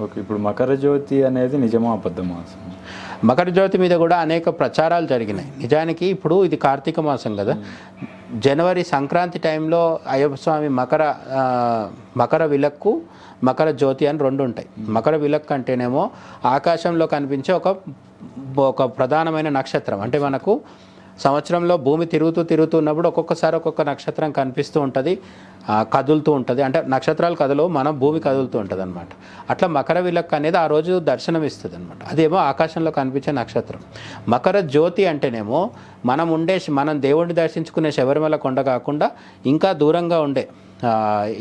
Okay, ఇప్పుడు మకర జ్యోతి అనేది నిజమా అబద్ధమా అసలు? మకర జ్యోతి మీద కూడా అనేక ప్రచారాలు జరిగినాయి. నిజానికి ఇప్పుడు ఇది కార్తీక మాసం కదా, జనవరి సంక్రాంతి టైంలో అయ్యప్ప స్వామి మకర విలక్కు, మకర జ్యోతి అని రెండు ఉంటాయి. మకర విలక్కు అంటేనేమో ఆకాశంలో కనిపించే ఒక ప్రధానమైన నక్షత్రం. అంటే మనకు సంవత్సరంలో భూమి తిరుగుతూ ఉన్నప్పుడు ఒక్కొక్కసారి ఒక్కొక్క నక్షత్రం కనిపిస్తూ ఉంటుంది, కదులుతూ ఉంటుంది. అంటే నక్షత్రాలు కదలవు, మనం భూమి కదులుతూ ఉంటుంది అనమాట. అట్లా మకర విలక్కు అనేది ఆ రోజు దర్శనం ఇస్తుంది అనమాట. అదేమో ఆకాశంలో కనిపించే నక్షత్రం. మకర జ్యోతి అంటేనేమో మనం దేవుడిని దర్శించుకునే శబరిమల కొండ కాకుండా ఇంకా దూరంగా ఉండే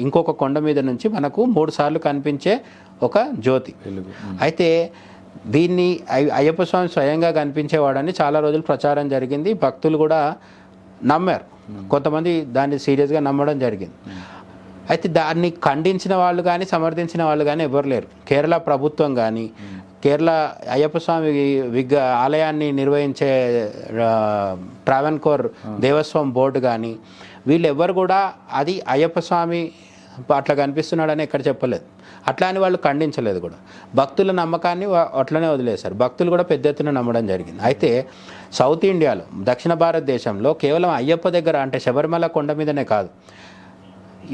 ఇంకొక కొండ మీద నుంచి మనకు 3 సార్లు కనిపించే ఒక జ్యోతి. అయితే దీన్ని అయ్యప్ప స్వామి స్వయంగా కనిపించేవాడని చాలా రోజులు ప్రచారం జరిగింది. భక్తులు కూడా నమ్మారు, కొంతమంది దాన్ని సీరియస్గా నమ్మడం జరిగింది. అయితే దాన్ని ఖండించిన వాళ్ళు కానీ సమర్థించిన వాళ్ళు కానీ ఎవరు లేరు. కేరళ ప్రభుత్వం కానీ, కేరళ అయ్యప్ప స్వామి ఆలయాన్ని నిర్వహించే ట్రావెన్కోర్ దేవస్వం బోర్డు కానీ వీళ్ళు ఎవరు కూడా అది అయ్యప్ప స్వామి అట్లా కనిపిస్తున్నాడని ఎక్కడ చెప్పలేదు. అట్లా అని వాళ్ళు ఖండించలేదు కూడా. భక్తుల నమ్మకాన్ని అట్లనే వదిలేశారు. భక్తులు కూడా పెద్ద ఎత్తున నమ్మడం జరిగింది. అయితే సౌత్ ఇండియాలో, దక్షిణ భారతదేశంలో కేవలం అయ్యప్ప దగ్గర అంటే శబరిమల కొండ మీదనే కాదు,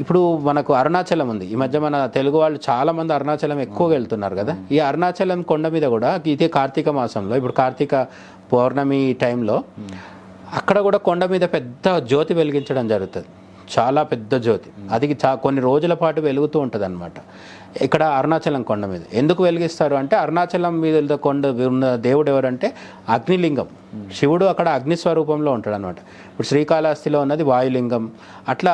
ఇప్పుడు మనకు అరుణాచలం ఉంది. ఈ మధ్య మన తెలుగు వాళ్ళు చాలామంది అరుణాచలం ఎక్కువగా వెళ్తున్నారు కదా. ఈ అరుణాచలం కొండ మీద కూడా ఇదే కార్తీక మాసంలో, ఇప్పుడు కార్తీక పౌర్ణమి టైంలో అక్కడ కూడా కొండ మీద పెద్ద జ్యోతి వెలిగించడం జరుగుతుంది. చాలా పెద్ద జ్యోతి. అది కొన్ని రోజుల పాటు వెలుగుతూ ఉంటుంది అనమాట. ఇక్కడ అరుణాచలం కొండ మీద ఎందుకు వెలిగిస్తారు అంటే, అరుణాచలం మీద కొండ ఉన్న దేవుడు ఎవరంటే అగ్నిలింగం. శివుడు అక్కడ అగ్నిస్వరూపంలో ఉంటాడు అనమాట. ఇప్పుడు శ్రీకాళహస్తిలో ఉన్నది వాయులింగం. అట్లా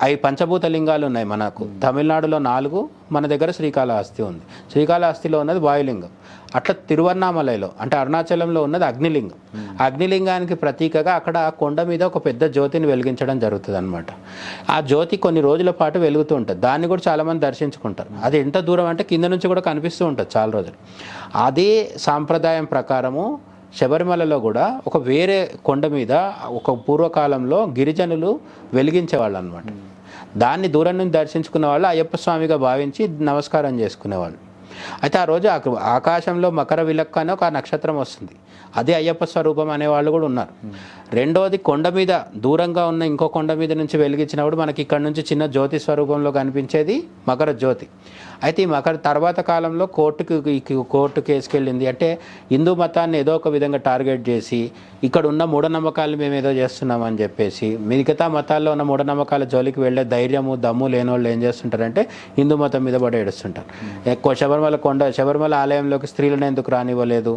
5 పంచభూత లింగాలు ఉన్నాయి మనకు. తమిళనాడులో 4, మన దగ్గర శ్రీకాళహస్తి ఉంది. శ్రీకాళహస్తిలో ఉన్నది వాయులింగం. అట్లా తిరువన్నామలైలో అంటే అరుణాచలంలో ఉన్నది అగ్నిలింగం. అగ్నిలింగానికి ప్రతీకగా అక్కడ కొండ మీద ఒక పెద్ద జ్యోతిని వెలిగించడం జరుగుతుంది అనమాట. ఆ జ్యోతి కొన్ని రోజుల పాటు వెలుగుతూ ఉంటుంది. దాన్ని కూడా చాలామంది దర్శించుకుంటారు. అది ఎంత దూరం అంటే కింద నుంచి కూడా కనిపిస్తూ ఉంటుంది చాలా రోజులు. అదే సాంప్రదాయం ప్రకారము శబరిమలలో కూడా ఒక వేరే కొండ మీద ఒక పూర్వకాలంలో గిరిజనులు వెలిగించేవాళ్ళు అనమాట. దాన్ని దూరం నుంచి దర్శించుకునే వాళ్ళు అయ్యప్ప స్వామిగా భావించి నమస్కారం చేసుకునేవాళ్ళు. అయితే ఆ రోజు ఆకాశంలో మకర విలక్కు అనే ఒక నక్షత్రం వస్తుంది. అదే అయ్యప్ప స్వరూపం అనేవాళ్ళు కూడా ఉన్నారు. రెండోది, కొండ మీద దూరంగా ఉన్న ఇంకో కొండ మీద నుంచి వెలిగించినప్పుడు మనకి ఇక్కడ నుంచి చిన్న జ్యోతి స్వరూపంలో కనిపించేది మకర జ్యోతి. అయితే ఈ తర్వాత కాలంలో కోర్టు కేసుకెళ్ళింది. అంటే హిందూ మతాన్ని ఏదో ఒక విధంగా టార్గెట్ చేసి ఇక్కడ ఉన్న మూఢనమ్మకాలు మేము ఏదో చేస్తున్నామని చెప్పేసి మిగతా మతాల్లో ఉన్న మూఢనమ్మకాల జోలికి వెళ్ళే ధైర్యము దమ్ము లేని వాళ్ళు ఏం చేస్తుంటారంటే హిందూ మతం మీద పడి ఏడుస్తుంటారు. ఎక్కువ శబరిమల ఆలయంలోకి స్త్రీలను ఎందుకు రానివ్వలేదు,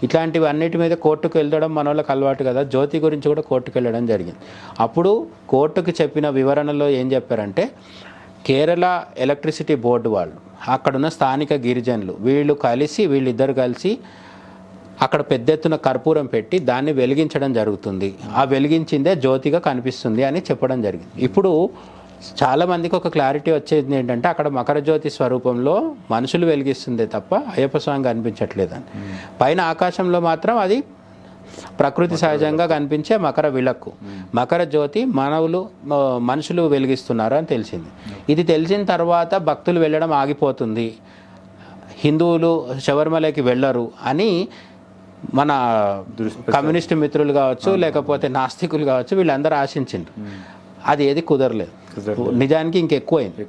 ఇట్లాంటివి అన్నిటి మీద కోర్టుకు వెళ్ళడం మన వాళ్ళకి అలవాటు కదా. జ్యోతి గురించి కూడా కోర్టుకు వెళ్ళడం జరిగింది. అప్పుడు కోర్టుకు చెప్పిన వివరణలో ఏం చెప్పారంటే, కేరళ ఎలక్ట్రిసిటీ బోర్డు వాళ్ళు, అక్కడున్న స్థానిక గిరిజనులు వీళ్ళిద్దరు కలిసి అక్కడ పెద్ద ఎత్తున కర్పూరం పెట్టి దాన్ని వెలిగించడం జరుగుతుంది. ఆ వెలిగించిందే జ్యోతిగా కనిపిస్తుంది అని చెప్పడం జరిగింది. ఇప్పుడు చాలామందికి ఒక క్లారిటీ వచ్చేది ఏంటంటే, అక్కడ మకర జ్యోతి స్వరూపంలో మనుషులు వెలిగిస్తుందే తప్ప అయ్యప్ప స్వామి కనిపించట్లేదని. పైన ఆకాశంలో మాత్రం అది ప్రకృతి సహజంగా కనిపించే మకర విలక్కు, మకర జ్యోతి మనుషులు వెలిగిస్తున్నారు అని తెలిసింది. ఇది తెలిసిన తర్వాత భక్తులు వెళ్ళడం ఆగిపోతుంది, హిందువులు శబరిమలకి వెళ్ళరు అని మన కమ్యూనిస్టు మిత్రులు కావచ్చు, లేకపోతే నాస్తికులు కావచ్చు, వీళ్ళందరూ ఆశించిండ్రు. అది ఏది కుదరలేదు. నిజానికి ఇంకెక్కువైంది.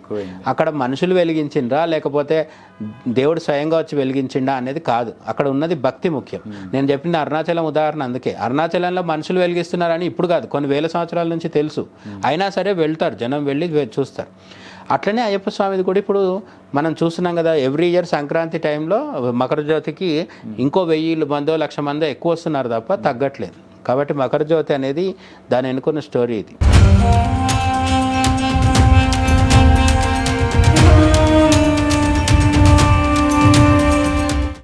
అక్కడ మనుషులు వెలిగించిండ్రా లేకపోతే దేవుడు స్వయంగా వచ్చి వెలిగించిండా అనేది కాదు. అక్కడ ఉన్నది భక్తి ముఖ్యం. నేను చెప్పిన అరుణాచలం ఉదాహరణ అందుకే. అరుణాచలంలో మనుషులు వెలిగిస్తున్నారని ఇప్పుడు కాదు, కొన్ని వేల సంవత్సరాల నుంచి తెలుసు. అయినా సరే వెళ్తారు, జనం వెళ్ళి చూస్తారు. అట్లనే అయ్యప్ప స్వామిది కూడా ఇప్పుడు మనం చూస్తున్నాం కదా. ఎవ్రీ ఇయర్ సంక్రాంతి టైంలో మకర జ్యోతికి ఇంకో 1000 మందో 1,00,000 మందో ఎక్కువ వస్తున్నారు తప్ప తగ్గట్లేదు. కాబట్టి మకర జ్యోతి అనేది దాని ఎన్నుకున్న స్టోరీ ఇది.